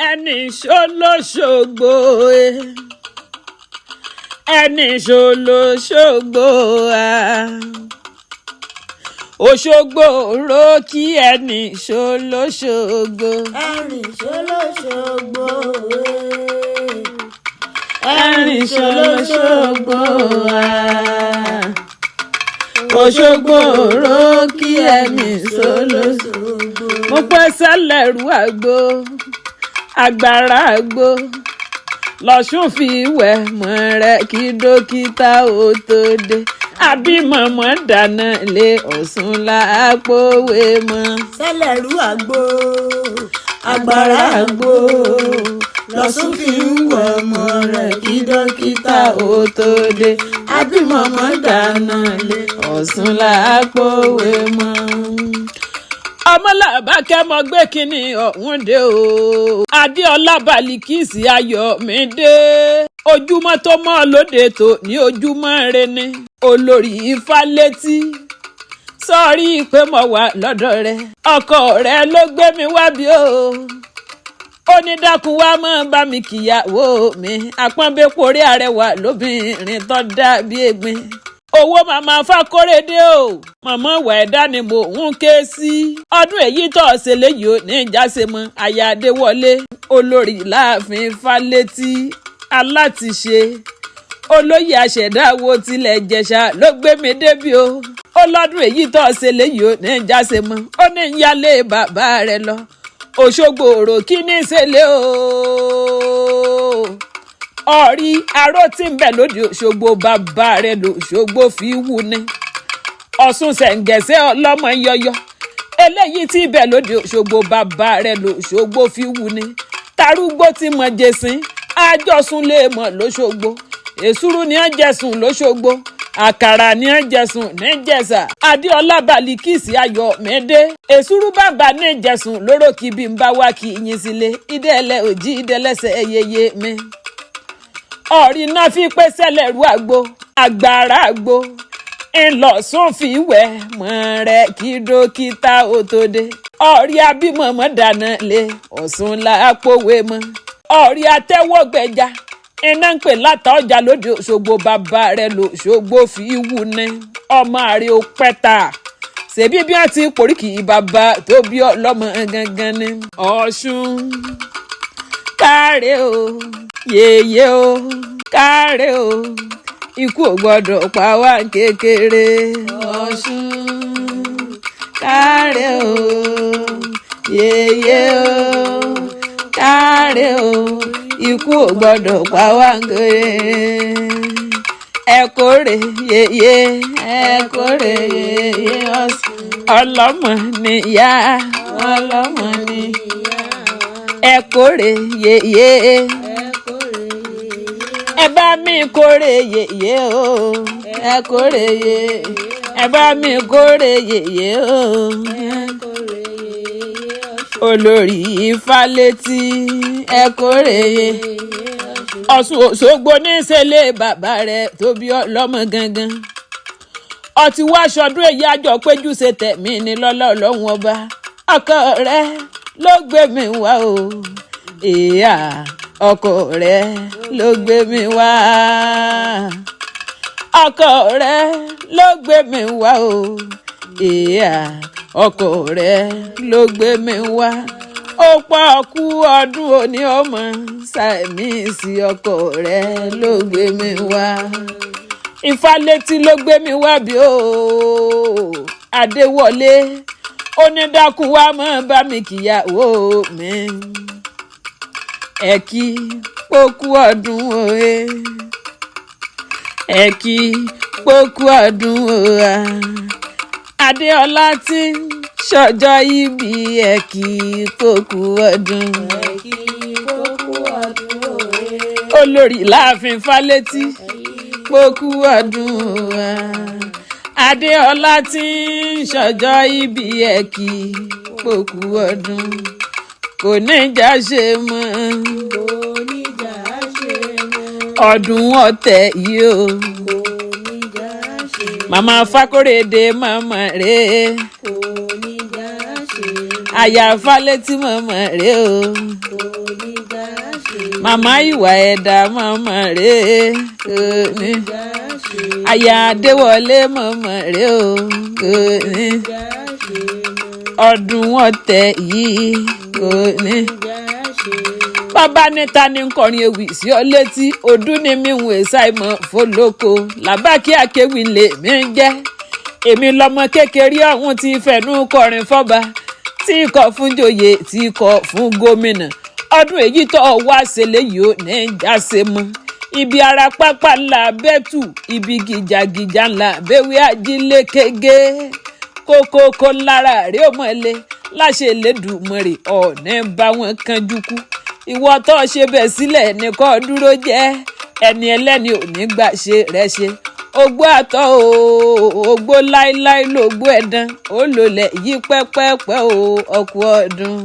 ẹni ṣolóṣogbo ẹni ṣolóṣogbo Òṣogbo ro kí ẹni ṣolóṣogbo ẹni ṣolóṣogbo ẹni ṣolóṣogbo Òṣogbo ro kí ẹni ṣolóṣogbo. Mo pẹ́ sẹ́lẹ̀rú àgbo agbára àgbo lọ́sùn fi wẹ̀ mọ́ rẹ̀ kí dókítà ó tó dé àbímọ̀mọ́ dáná lé Ọ̀ṣun lápòwé mọ́. sẹ́lẹ̀rú àgbo agbára àgbo lọ́sùn fi wẹ̀ mọ́ rẹ̀ kí dókítà ó tó dé àbímọ̀mọ́ dáná lé Ọ̀ṣun lápòwé mọ́. Ọmọlàbákẹ́ mọ gbé kínní ọ̀hún dé o. Adéọlá Bàlíkísì Ayọ̀mídé. Ojúmọ́ tó mọ́ lóde tó ní ojúmọ́ re ni. Olórí Ifálétí. Sọ́ọ́rí pé mo wà lọ́dọ̀ rẹ̀. Ọkọ rẹ̀ ló gbé mi wá bí o. Ó ní dákun wá mọ́ bá mi kìyàwó mi. Àpọ́nbẹ́pọ̀rí arẹwà lóbìnrin tó dá bí egbin. Owó màmá Fákóredé o màmá wà ẹ̀dá ni mò ń ké sí. Ọdún èyí tó ṣe léyìí ò ní ìjáse mọ́ aya Adéwọlé olórí láàfin Fálétí alátiṣe olóyè àṣẹ̀dáwó tilẹ̀ Ìjẹ̀ṣà ló gbé mi débi o. Ó lọ́dún èyí tó ṣe léyìí ò ní ìjáse mọ́ ó ní ìyálé bàbá rẹ̀ lọ Òṣogbo òrò kí ní ìṣẹ̀lẹ̀ o. Ọ̀rí aró tí ń bẹ lóde Òṣogbo bàbá rẹ̀ l'Òṣogbo fi wú ni. Ọ̀ṣun ṣẹ̀ǹgẹ̀ṣẹ̀ ọlọ́mọ yọyọ eléyìí tí ń bẹ lóde Òṣogbo bàbá rẹ̀ l'Òṣogbo fi wú ni. Tarúgbó tí mọ jẹsìn àjọsùn lè mọ l'Òṣogbo èsúrú ni wọ́n jẹsùn l'Òṣogbo àkàrà ni wọ́n jẹsùn n'Ìjẹ̀ṣà. Adéọlá Bàlíkísì Ayọ̀mídé èsúrú bàbá ní jẹsùn lóró kí bí n bá wá kí yín sílé ìdẹ́lẹ̀ òjì ìdẹ́lẹ́sẹ̀ ẹyẹyẹ mi. Ọ̀rí náà fi pé sẹ́lẹ̀rú àgbo agbára àgbo ńlọsùn fi wẹ̀ mọ́ rẹ̀ kí dókítà ó tó dé. Ọ̀rí abímọ̀mọ́ dáná lé Ọ̀ṣun lápòwé mọ́. Ọ̀rí atẹ́wọ́gbẹ̀já iná ń pè látà ọjà lóde Òṣogbo bàbá rẹ̀ l'Òṣogbo fi wú ni. Ọmọ àrè ó pẹ́ta ṣèbí bí wọ́n ti poríkì bàbá tó bí ọlọ́mọ gangan ni. Ọ̀ṣun káre o yèyé o káre o ikú ò gbọdọ̀ pa wá kékeré. Ọ̀ṣun káre o yèyé o káre o ikú ò gbọdọ̀ pa wá kékeré. Ẹ kórè yèyé ẹ kórè yèyé Ọ̀ṣun ọlọ́mọ níyà ọlọ́mọ níyà. Ẹ kórè yèyé ẹ bá mi kórè yèyé o ẹ kórè yèyé ẹ bá mi kórè yèyé o. Olórí Ifálétí ẹ kórè yèyé. Ọ̀ṣun Òṣogbo ní ìṣẹ̀lẹ̀ bàbá rẹ̀ tó bí ọlọ́mọ gangan. Ọtí wá aṣọdún èyí àjọ péjú ṣe tẹ̀mí ni lọ́lá ọlọ́run ọba. Ọkọ rẹ̀ ló gbé mi wá o ìyá ọkọ rẹ̀ ló gbé mi wá. Ọkọ rẹ̀ ló gbé mi wá o ìyá ọkọ rẹ̀ ló gbé mi wá. Ó pa ọkú ọdún òní ọmọ Sàmísì ọkọ rẹ̀ ló gbé mi wá. Ifálétí ló gbé mi wá bí o Adéwọlé ó ní dákun wá mọ́ bá mi kìyàwó mi. Ẹ kí pókú ọdún òye ẹ kí pókú ọdún òye. Adéọlá tí ń ṣọjọ́ ìbí ẹ kí pókú ọdún. ẹ kí pókú ọdún òye. Olórí láàfin Fálétí pókú ọdún òye. Adéọlá tí ń ṣọjọ́ ìbí ẹ kí pókú ọdún. Kò ní já ṣe mọ́. kò ní já ṣe mọ́. Ọdún ọ̀tẹ̀ yìí o. kò ní já ṣe mọ́. Màmá Fákóredé màmá rẹ̀. kò ní já ṣe mọ́. Aya Fálétí màmá rẹ̀ o. kò ní màmá ìwà ẹ̀dá mọ̀mọ́ rẹ̀ kò ní. Aya Adéwọlé mọ̀mọ́ rẹ̀ o kò ní. Ọdún ọ̀tẹ̀ yìí kò ní. Bàbá níta ní nkọrin ewì sí ọ létí ọdún ni mi ń wè ṣàìmọ̀ fọlọ́kọ làbákí akéwì lè mí jẹ́. Èmi lọmọ kékeré ọ̀hún ti fẹ̀nú kọrin fọ́ba tí kò fún joyè tí kò fún gómìnà. Ọdún èyí tó wá ṣẹlẹ̀ yìí ò ní jáse mọ́. Ibi ara pápá ńlá bẹ́tù ibi gìjàgìjà ńlá bẹ́wé ajílẹ̀ kége kókókó lára rẹ̀ ò mọ̀lẹ́ láṣẹ Elédùmarè ọ̀nà bá wọn kanjú kú. Ìwọ tó ṣe bẹ̀ sílẹ̀ nìkan dúró jẹ́ ẹni ẹlẹ́ni ò ní gbà ṣe rẹ̀ ṣe. Ogbó àtọ́ o ogbó láíláí lógbó ẹ̀dán ó lòlẹ̀ yí pẹ́pẹ́pẹ́ o ọkú ọdún.